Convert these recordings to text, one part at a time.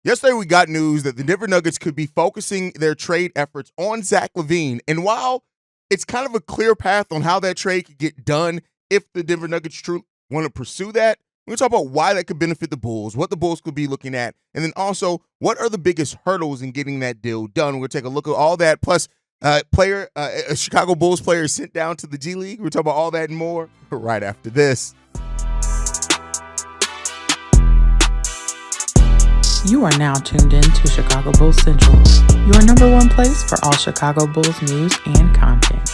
Yesterday, we got news that the Denver Nuggets could be focusing their trade efforts on Zach LaVine. And while it's kind of a clear path on how that trade could get done if the Denver Nuggets truly want to pursue that, we're going to talk about why that could benefit the Bulls, what the Bulls could be looking at, and then also what are the biggest hurdles in getting that deal done. We're going to take a look at all that, plus a Chicago Bulls player sent down to the G League. We're talking about all that and more right after this. You are now tuned in to Chicago Bulls Central, your number one place for all Chicago Bulls news and content.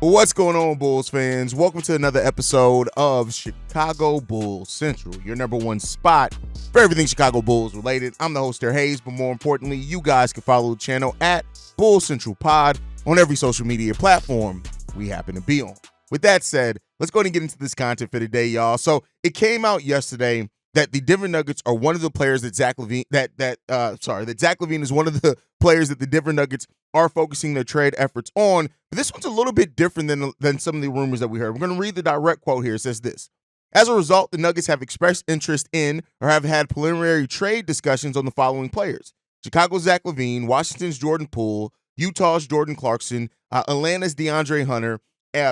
What's going on, Bulls fans? Welcome to another episode of Chicago Bulls Central, your number one spot for everything Chicago Bulls related. I'm the host, Hayes, but more importantly, you guys can follow the channel at Bulls Central Pod on every social media platform we happen to be on. With that said, let's go ahead and get into this content for today, y'all. So it came out yesterday that the Denver Nuggets are one of the players that Zach LaVine is one of the players that the Denver Nuggets are focusing their trade efforts on. But this one's a little bit different than some of the rumors that we heard. We're going to read the direct quote here. It says this: as a result, the Nuggets have expressed interest in or have had preliminary trade discussions on the following players: Chicago's Zach LaVine, Washington's Jordan Poole, Utah's Jordan Clarkson, Atlanta's DeAndre Hunter,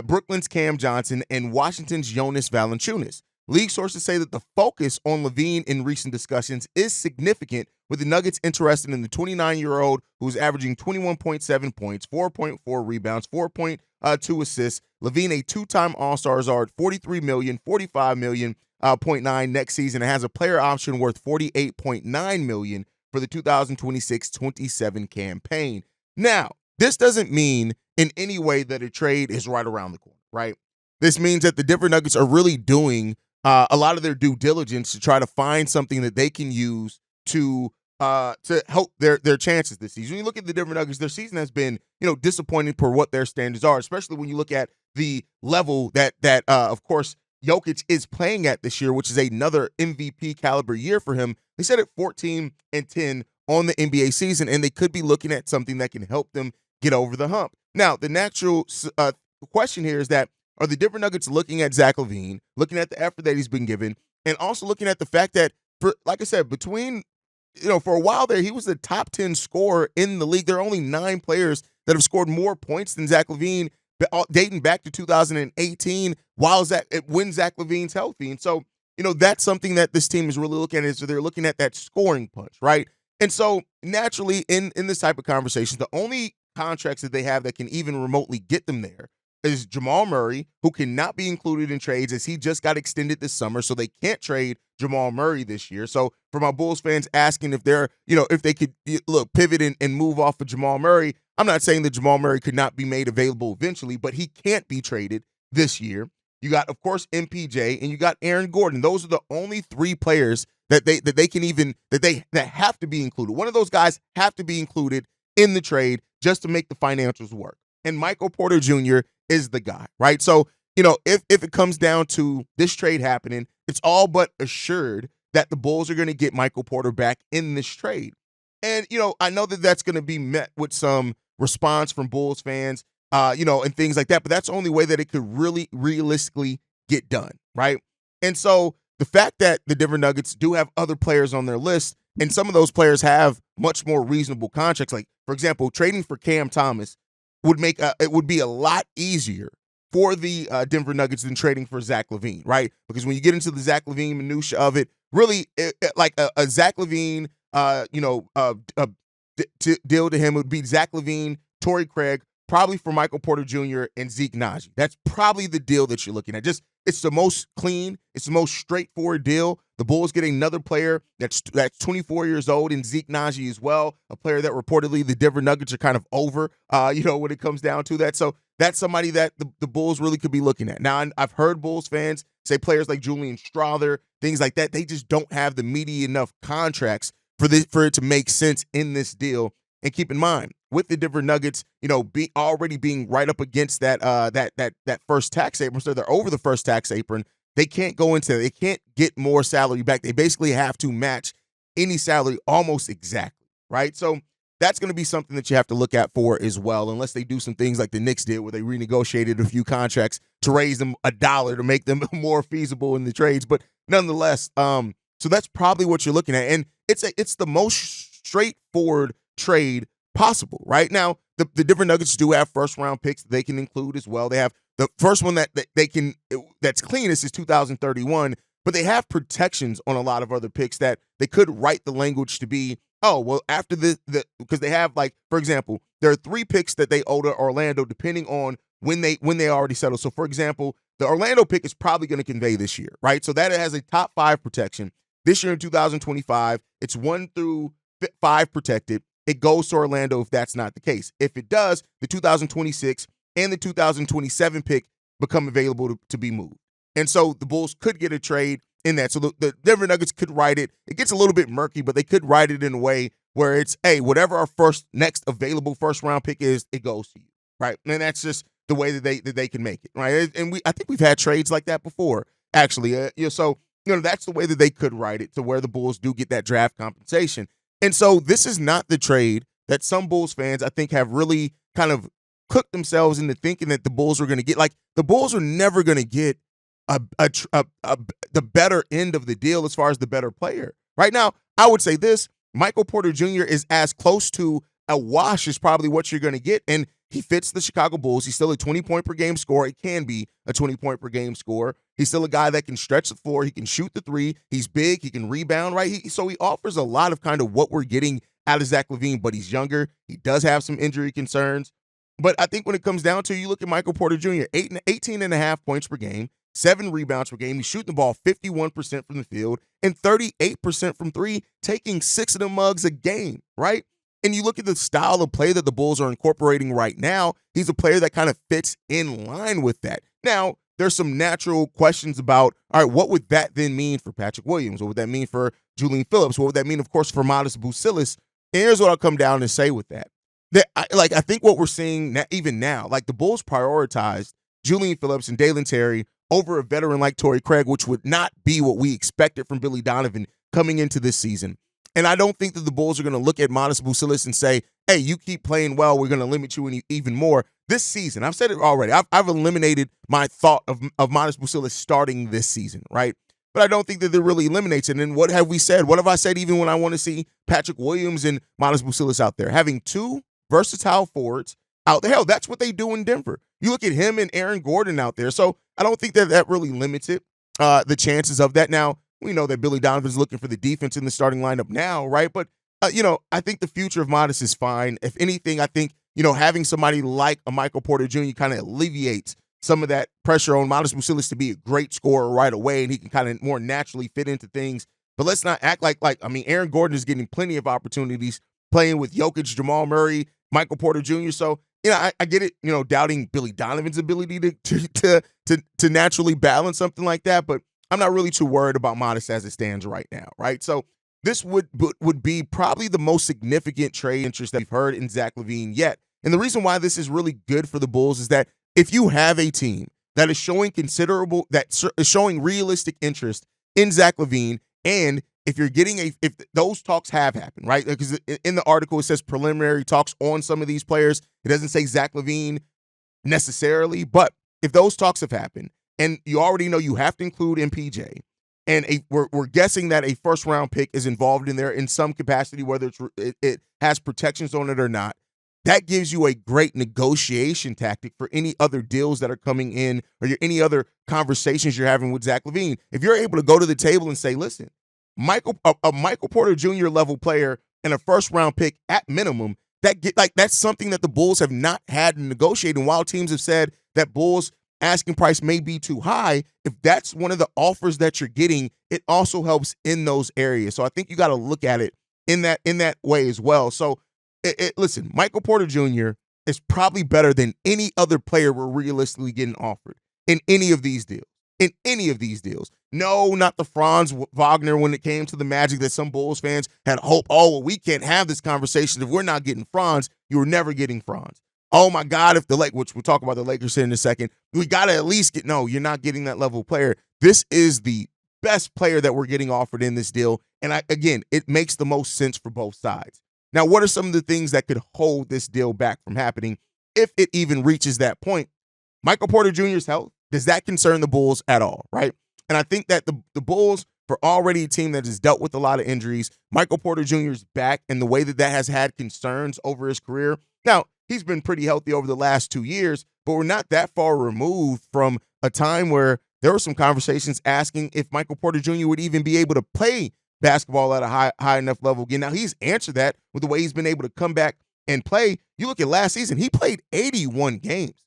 Brooklyn's Cam Johnson, and Washington's Jonas Valanciunas. League sources say that the focus on LaVine in recent discussions is significant, with the Nuggets interested in the 29-year-old who's averaging 21.7 points, 4.4 rebounds, 4.2 assists. LaVine, a two-time All-Stars, are at $43 million, $45 million, 0.9 next season, and has a player option worth $48.9 million for the 2026-27 campaign. Now, this doesn't mean in any way that a trade is right around the corner, right? This means that the Denver Nuggets are really doing a lot of their due diligence to try to find something that they can use to help their chances this season. When you look at the Denver Nuggets, their season has been, disappointing for what their standards are, especially when you look at the level that of course, Jokic is playing at this year, which is another MVP caliber year for him. They set at 14-10 on the NBA season, and they could be looking at something that can help them get over the hump. Now, the natural question here is that, are the Denver Nuggets looking at Zach LaVine, looking at the effort that he's been given, and also looking at the fact that, like I said, for a while there, he was the top 10 scorer in the league. There are only 9 players that have scored more points than Zach LaVine, dating back to 2018, when Zach LaVine's healthy. And so, that's something that this team is really looking at. So they're looking at that scoring punch, right? And so naturally, in this type of conversation, the only contracts that they have that can even remotely get them there is Jamal Murray, who cannot be included in trades as he just got extended this summer, so they can't trade Jamal Murray this year. So for my Bulls fans asking if they're, if they could pivot and move off of Jamal Murray, I'm not saying that Jamal Murray could not be made available eventually, but he can't be traded this year. You got, of course, MPJ, and you got Aaron Gordon. Those are the only 3 players that have to be included. One of those guys have to be included in the trade just to make the financials work. And Michael Porter Jr. is the guy, right? So, if it comes down to this trade happening, it's all but assured that the Bulls are going to get Michael Porter back in this trade. And, I know that that's going to be met with some response from Bulls fans, and things like that, but that's the only way that it could really realistically get done, right? And so the fact that the Denver Nuggets do have other players on their list, and some of those players have much more reasonable contracts, like, for example, trading for Cam Thomas it would be a lot easier for the Denver Nuggets than trading for Zach LaVine, right? Because when you get into the Zach LaVine minutia of it, really, like a Zach LaVine, deal to him would be Zach LaVine, Torrey Craig, probably for Michael Porter Jr. and Zeke Naji. That's probably the deal that you're looking at. It's the most clean, it's the most straightforward deal. The Bulls get another player that's 24 years old in Zeke Naji as well, a player that reportedly the Denver Nuggets are kind of over, when it comes down to that. So that's somebody that the Bulls really could be looking at. Now, I've heard Bulls fans say players like Julian Strawther, things like that, they just don't have the meaty enough contracts for it to make sense in this deal. And keep in mind, with the Denver Nuggets, already being right up against that first tax apron, so they're over the first tax apron. They can't get more salary back. They basically have to match any salary almost exactly, right? So that's going to be something that you have to look at for as well, unless they do some things like the Knicks did, where they renegotiated a few contracts to raise them $1 to make them more feasible in the trades. But nonetheless, so that's probably what you're looking at, and it's the most straightforward trade possible right now. The Denver Nuggets do have first round picks that they can include as well. They have the first one that they can that's cleanest is 2031, but they have protections on a lot of other picks that they could write the language to be, oh, well, after the because they have, like, for example, there are 3 picks that they owe to Orlando depending on when they already settle. So, for example, the Orlando pick is probably going to convey this year, right? So that it has a top 5 protection. This year in 2025, it's 1 through 5 protected. It goes to Orlando if that's not the case. If it does, the 2026 and the 2027 pick become available to be moved. And so the Bulls could get a trade in that. So the Denver Nuggets could write it. It gets a little bit murky, but they could write it in a way where it's, hey, whatever our next available first round pick is, it goes to you, right? And that's just the way that they can make it, right? And I think we've had trades like that before, actually. So that's the way that they could write it, to where the Bulls do get that draft compensation. And so this is not the trade that some Bulls fans, I think, have really kind of cooked themselves into thinking that the Bulls are going to get. Like, the Bulls are never going to get the better end of the deal as far as the better player. Right now, I would say this: Michael Porter Jr. is as close to a wash as probably what you're going to get, and he fits the Chicago Bulls. He's still a 20-point-per-game scorer. It can be a 20-point-per-game scorer. He's still a guy that can stretch the floor. He can shoot the 3. He's big. He can rebound, right? So he offers a lot of kind of what we're getting out of Zach LaVine, but he's younger. He does have some injury concerns. But I think when it comes down to, you look at Michael Porter Jr., 18.5 points per game, 7 rebounds per game. He's shooting the ball 51% from the field and 38% from 3, taking 6 of the mugs a game, right? And you look at the style of play that the Bulls are incorporating right now, he's a player that kind of fits in line with that. Now, there's some natural questions about, all right, what would that then mean for Patrick Williams? What would that mean for Julian Phillips? What would that mean, of course, for Modest Vucevic? And here's what I'll come down and say with that. I think what we're seeing even now, like, the Bulls prioritized Julian Phillips and Dalen Terry over a veteran like Torrey Craig, which would not be what we expected from Billy Donovan coming into this season. And I don't think that the Bulls are going to look at Modest Vucevic and say, hey, you keep playing well, we're going to limit you even more. This season, I've said it already, I've eliminated my thought of Modest Vucevic starting this season, right? But I don't think that it really eliminates it. And what have we said? What have I said even when I want to see Patrick Williams and Modest Vucevic out there? Having 2 versatile forwards out there. Hell, that's what they do in Denver. You look at him and Aaron Gordon out there. So I don't think that really limits it, the chances of that. Now, we know that Billy Donovan's looking for the defense in the starting lineup now, right? But, I think the future of Modest is fine. If anything, I think, having somebody like a Michael Porter Jr. kind of alleviates some of that pressure on Modest Vucevic to be a great scorer right away, and he can kind of more naturally fit into things. But let's not act like Aaron Gordon is getting plenty of opportunities playing with Jokic, Jamal Murray, Michael Porter Jr. So, I get it, doubting Billy Donovan's ability to naturally balance something like that, but I'm not really too worried about Modest as it stands right now, right? So this would be probably the most significant trade interest that we've heard in Zach LaVine yet. And the reason why this is really good for the Bulls is that if you have a team that is showing showing realistic interest in Zach LaVine, and if you're getting if those talks have happened, right? Because in the article it says preliminary talks on some of these players. It doesn't say Zach LaVine necessarily, but if those talks have happened, and you already know you have to include MPJ, and we're guessing that a first round pick is involved in there in some capacity, whether it has protections on it or not. That gives you a great negotiation tactic for any other deals that are coming in, or any other conversations you're having with Zach LaVine. If you're able to go to the table and say, listen, Michael Porter Jr. level player and a first round pick at minimum, that's something that the Bulls have not had to negotiate. And while teams have said that Bulls asking price may be too high, if that's one of the offers that you're getting, it also helps in those areas. So I think you got to look at it in that way as well. So listen, Michael Porter Jr. is probably better than any other player we're realistically getting offered in any of these deals. No, not the Franz Wagner when it came to the Magic that some Bulls fans had hope. Oh, well, we can't have this conversation if we're not getting Franz. You were never getting Franz. Oh my God, if which we'll talk about the Lakers here in a second, we got to at least no, you're not getting that level of player. This is the best player that we're getting offered in this deal. And again, it makes the most sense for both sides. Now, what are some of the things that could hold this deal back from happening if it even reaches that point? Michael Porter Jr.'s health. Does that concern the Bulls at all, right? And I think that the Bulls, for already a team that has dealt with a lot of injuries, Michael Porter Jr. is back, and the way that has had concerns over his career. Now, he's been pretty healthy over the last 2 years, but we're not that far removed from a time where there were some conversations asking if Michael Porter Jr. would even be able to play basketball at a high enough level again. Now, he's answered that with the way he's been able to come back and play. You look at last season, he played 81 games.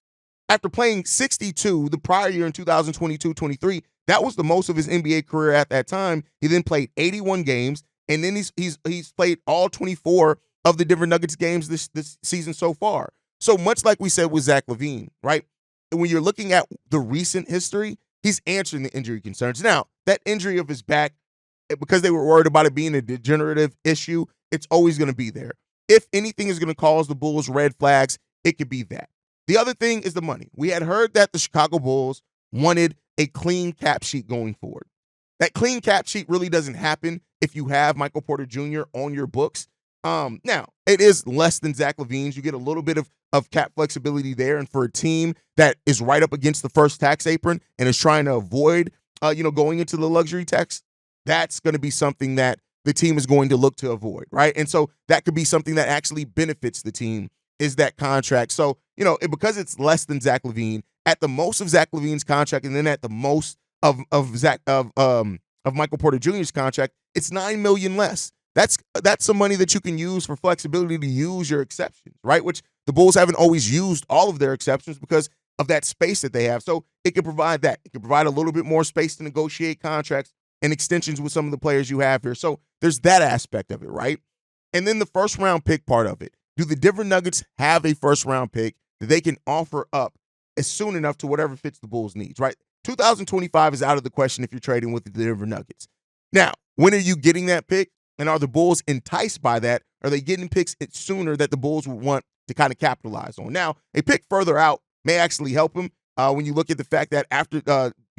After playing 62 the prior year in 2022-23, that was the most of his NBA career at that time. He then played 81 games, and then he's played all 24 of the Denver Nuggets games this season so far. So much like we said with Zach LaVine, right? And when you're looking at the recent history, he's answering the injury concerns. Now, that injury of his back, because they were worried about it being a degenerative issue, it's always going to be there. If anything is going to cause the Bulls red flags, it could be that. The other thing is the money. We had heard that the Chicago Bulls wanted a clean cap sheet going forward. That clean cap sheet really doesn't happen if you have Michael Porter Jr. on your books. Now, it is less than Zach LaVine's. You get a little bit of cap flexibility there. And for a team that is right up against the first tax apron and is trying to avoid going into the luxury tax, that's going to be something that the team is going to look to avoid, right? And so that could be something that actually benefits the team, is that contract. So, because it's less than Zach LaVine, at the most of Zach LaVine's contract, and then at the most of Michael Porter Jr.'s contract, it's $9 million less. That's some money that you can use for flexibility to use your exceptions, right? Which the Bulls haven't always used all of their exceptions because of that space that they have. So it can provide that. It can provide a little bit more space to negotiate contracts and extensions with some of the players you have here. So there's that aspect of it, right? And then the first round pick part of it. Do the Denver Nuggets have a first round pick that they can offer up as soon enough to whatever fits the Bulls' needs, right? 2025 is out of the question if you're trading with the Denver Nuggets. Now, when are you getting that pick? And are the Bulls enticed by that? Are they getting picks sooner that the Bulls would want to kind of capitalize on? Now, a pick further out may actually help them when you look at the fact that after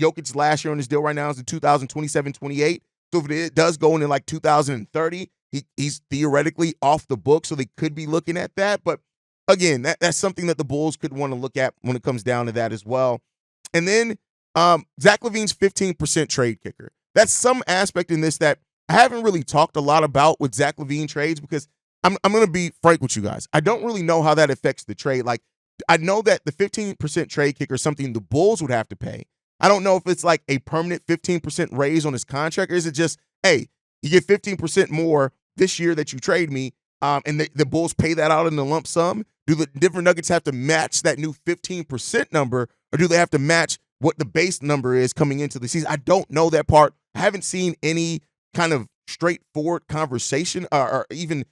Jokic's last year on his deal right now is in 2027-28. So if it does go into like 2030, he's theoretically off the book, so they could be looking at that. But again, that's something that the Bulls could want to look at when it comes down to that as well. And then Zach LaVine's 15% trade kicker. That's some aspect in this that I haven't really talked a lot about with Zach LaVine trades because I'm going to be frank with you guys. I don't really know how that affects the trade. Like, I know that the 15% trade kicker is something the Bulls would have to pay. I don't know if it's like a permanent 15% raise on his contract, or is it just, hey, you get 15% more this year that you trade me, and the Bulls pay that out in the lump sum? Do the Denver Nuggets have to match that new 15% number, or do they have to match what the base number is coming into the season? I don't know that part. I haven't seen any kind of straightforward conversation or even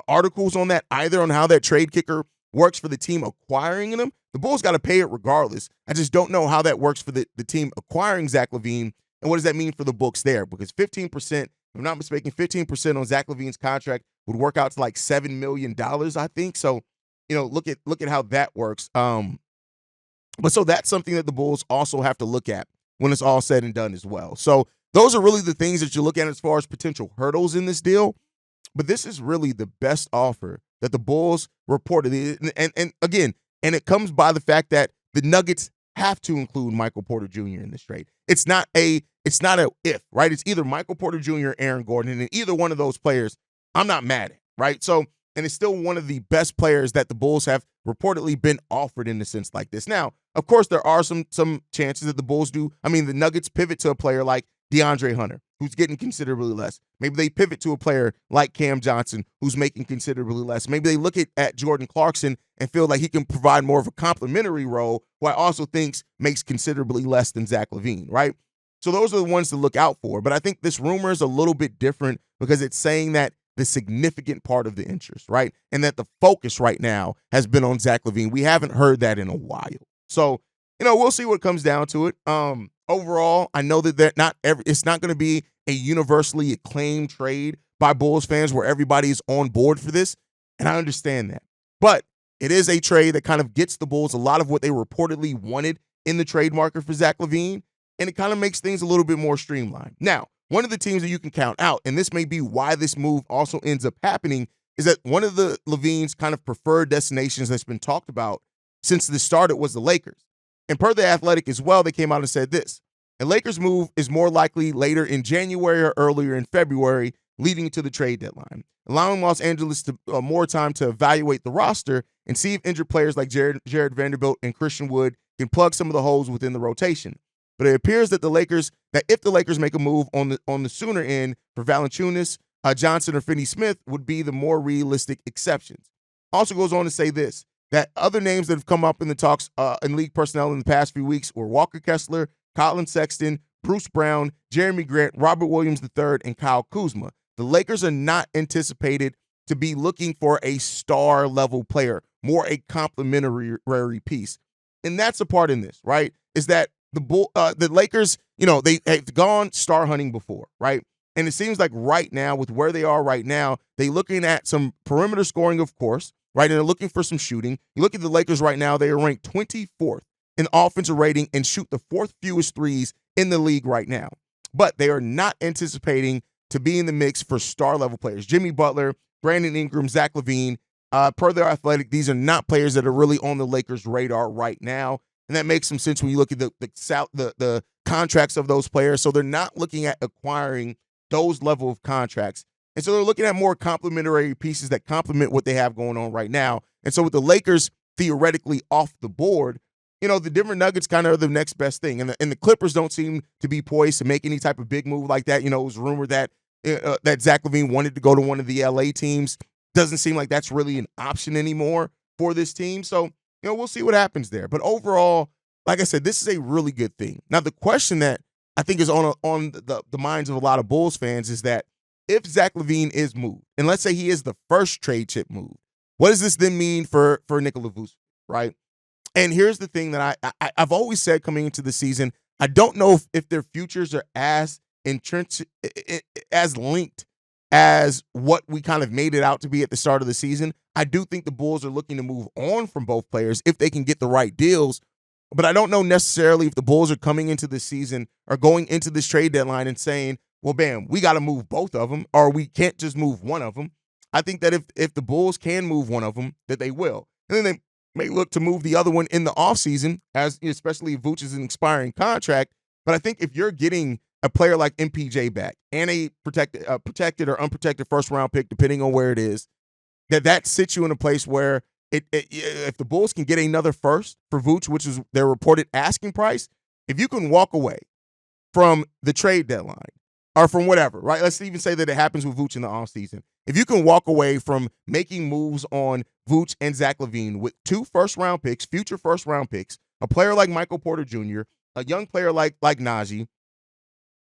articles on that either, on how that trade kicker works for the team acquiring them. The Bulls got to pay it regardless. I just don't know how that works for the team acquiring Zach LaVine, and what does that mean for the books there? Because 15%, if I'm not mistaken, 15% on Zach LaVine's contract would work out to like $7 million, I think. So, look at how that works. But so that's something that the Bulls also have to look at when it's all said and done as well. So those are really the things that you look at as far as potential hurdles in this deal. But this is really the best offer that the Bulls reported. And again, it comes by the fact that the Nuggets have to include Michael Porter Jr. in this trade. It's not a if, right? It's either Michael Porter Jr. or Aaron Gordon, and either one of those players, I'm not mad at, right? So, and it's still one of the best players that the Bulls have reportedly been offered in a sense like this. Now, of course, there are some chances that the Nuggets pivot to a player like DeAndre Hunter, who's getting considerably less. Maybe they pivot to a player like Cam Johnson, who's making considerably less. Maybe they look at Jordan Clarkson and feel like he can provide more of a complementary role, who I also think makes considerably less than Zach LaVine, right? So those are the ones to look out for. But I think this rumor is a little bit different because it's saying that the significant part of the interest, right? And that the focus right now has been on Zach LaVine. We haven't heard that in a while. So, we'll see what comes down to it. Overall, I know that it's not going to be a universally acclaimed trade by Bulls fans where everybody is on board for this, and I understand that. But it is a trade that kind of gets the Bulls a lot of what they reportedly wanted in the trade market for Zach LaVine, and it kind of makes things a little bit more streamlined. Now, one of the teams that you can count out, and this may be why this move also ends up happening, is that one of the LaVine's kind of preferred destinations that's been talked about since this started was the Lakers. And per The Athletic as well, they came out and said this. A Lakers move is more likely later in January or earlier in February, leading to the trade deadline, allowing Los Angeles to more time to evaluate the roster and see if injured players like Jared Vanderbilt and Christian Wood can plug some of the holes within the rotation. But it appears that if the Lakers make a move on the sooner end for Valanciunas, Johnson, or Finney-Smith would be the more realistic exceptions. Also goes on to say this, that other names that have come up in the talks in league personnel in the past few weeks were Walker Kessler, Colin Sexton, Bruce Brown, Jeremy Grant, Robert Williams III, and Kyle Kuzma. The Lakers are not anticipated to be looking for a star-level player, more a complementary piece. And that's a part in this, right, is that the Lakers, they've gone star hunting before, right? And it seems like right now, with where they are right now, they're looking at some perimeter scoring, of course, right? And they're looking for some shooting. You look at the Lakers right now, they are ranked 24th in offensive rating and shoot the fourth fewest threes in the league right now. But they are not anticipating to be in the mix for star-level players. Jimmy Butler, Brandon Ingram, Zach LaVine, per their athletic, these are not players that are really on the Lakers' radar right now. And that makes some sense when you look at the contracts of those players. So they're not looking at acquiring those level of contracts. And so they're looking at more complementary pieces that complement what they have going on right now. And so with the Lakers theoretically off the board, the Denver Nuggets kind of are the next best thing. And the Clippers don't seem to be poised to make any type of big move like that. It was rumored that Zach LaVine wanted to go to one of the LA teams. Doesn't seem like that's really an option anymore for this team. So, we'll see what happens there. But overall, like I said, this is a really good thing. Now, the question that I think is on the minds of a lot of Bulls fans is that if Zach LaVine is moved, and let's say he is the first trade chip move, what does this then mean for Nikola Vucevic, right? And here's the thing that I've always said coming into the season, I don't know if their futures are as entrenched, as linked as what we kind of made it out to be at the start of the season. I do think the Bulls are looking to move on from both players if they can get the right deals. But I don't know necessarily if the Bulls are coming into this season or going into this trade deadline and saying, well, bam, we got to move both of them, or we can't just move one of them. I think that if the Bulls can move one of them, that they will. And then they may look to move the other one in the offseason, especially if Vooch is an expiring contract. But I think if you're getting a player like MPJ back and a protected or unprotected first-round pick, depending on where it is, that sits you in a place where if the Bulls can get another first for Vooch, which is their reported asking price, if you can walk away from the trade deadline or from whatever, right? Let's even say that it happens with Vooch in the offseason. If you can walk away from making moves on Vooch and Zach LaVine with 2 first-round picks, future first-round picks, a player like Michael Porter Jr., a young player like Najee,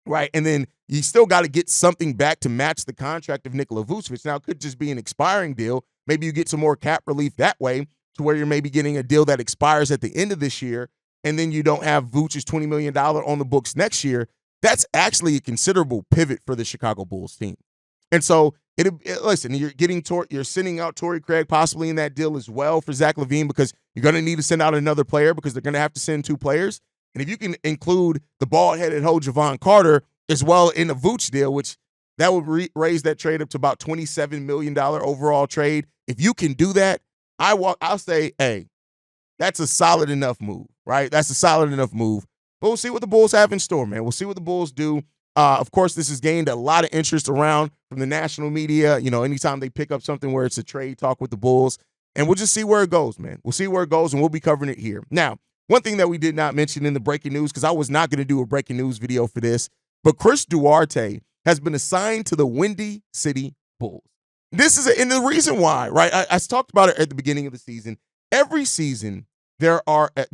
right? And then you still got to get something back to match the contract of Nikola Vucevic. Now, it could just be an expiring deal. Maybe you get some more cap relief that way to where you're maybe getting a deal that expires at the end of this year, and then you don't have Vucevic's $20 million on the books next year. That's actually a considerable pivot for the Chicago Bulls team. And so, listen, you're sending out Torrey Craig possibly in that deal as well for Zach LaVine, because you're going to need to send out another player because they're going to have to send 2 players. And if you can include the bald-headed hoe Javon Carter as well in the Vooch deal, which that would raise that trade up to about $27 million overall trade. If you can do that, I'll say, hey, that's a solid enough move, right? That's a solid enough move. But we'll see what the Bulls have in store, man. We'll see what the Bulls do. Of course, this has gained a lot of interest around from the national media. Anytime they pick up something where it's a trade talk with the Bulls. And we'll just see where it goes, man. We'll see where it goes, and we'll be covering it here. Now, one thing that we did not mention in the breaking news, because I was not going to do a breaking news video for this, but Chris Duarte has been assigned to the Windy City Bulls. And the reason why, right? I talked about it at the beginning of the season. Every season, there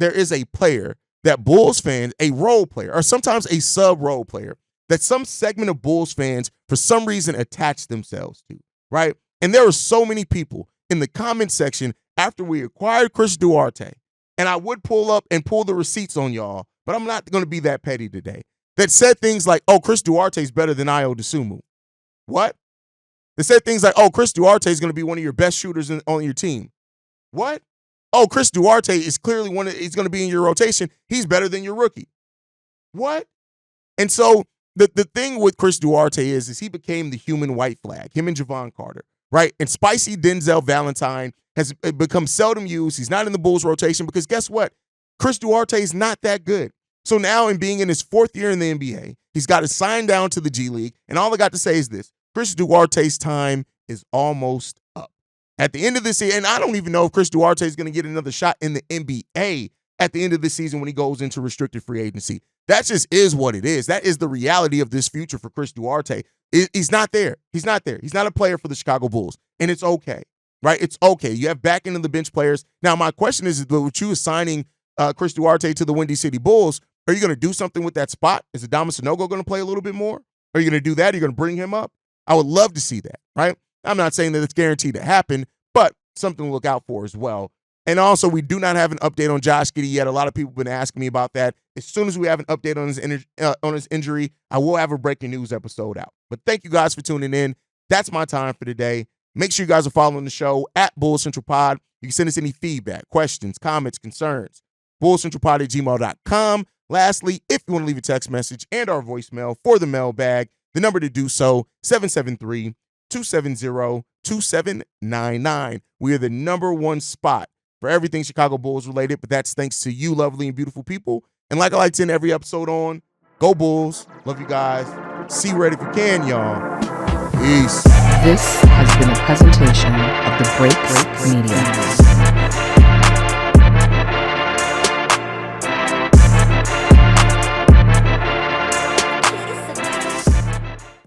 is a player that Bulls fans, a role player, or sometimes a sub-role player, that some segment of Bulls fans, for some reason, attach themselves to, right? And there were so many people in the comment section after we acquired Chris Duarte, and I would pull the receipts on y'all, but I'm not going to be that petty today, that said things like, oh, Chris Duarte is better than Ayo Dosunmu. What? They said things like, oh, Chris Duarte is going to be one of your best shooters on your team. What? Oh, Chris Duarte is clearly he's going to be in your rotation. He's better than your rookie. What? And so the thing with Chris Duarte is he became the human white flag, him and Javon Carter, right? And spicy Denzel Valentine has become seldom used. He's not in the Bulls rotation because guess what? Chris Duarte is not that good. So now, in being in his 4th year in the NBA, he's got to sign down to the G League. And all I got to say is this: Chris Duarte's time is almost up. At the end of this year, and I don't even know if Chris Duarte is going to get another shot in the NBA at the end of the season when he goes into restricted free agency. That just is what it is. That is the reality of this future for Chris Duarte. He's not there. He's not there. He's not a player for the Chicago Bulls. And it's okay, right? It's okay. You have back end of the bench players. Now, my question is, with you assigning Chris Duarte to the Windy City Bulls, are you going to do something with that spot? Is Adama Sanogo going to play a little bit more? Are you going to do that? Are you going to bring him up? I would love to see that, right? I'm not saying that it's guaranteed to happen, but something to look out for as well. And also, we do not have an update on Josh Giddey yet. A lot of people have been asking me about that. As soon as we have an update on his injury, I will have a breaking news episode out. But thank you guys for tuning in. That's my time for today. Make sure you guys are following the show at Bull Central Pod. You can send us any feedback, questions, comments, concerns. bullcentralpod@gmail.com. Lastly, if you want to leave a text message and our voicemail for the mailbag, the number to do so, 773-270-2799. We are the number one spot for everything Chicago Bulls related, but that's thanks to you, lovely and beautiful people. And like I like to end every episode on, go Bulls. Love you guys. See red if you can, y'all. Peace. This has been a presentation of the Break Media.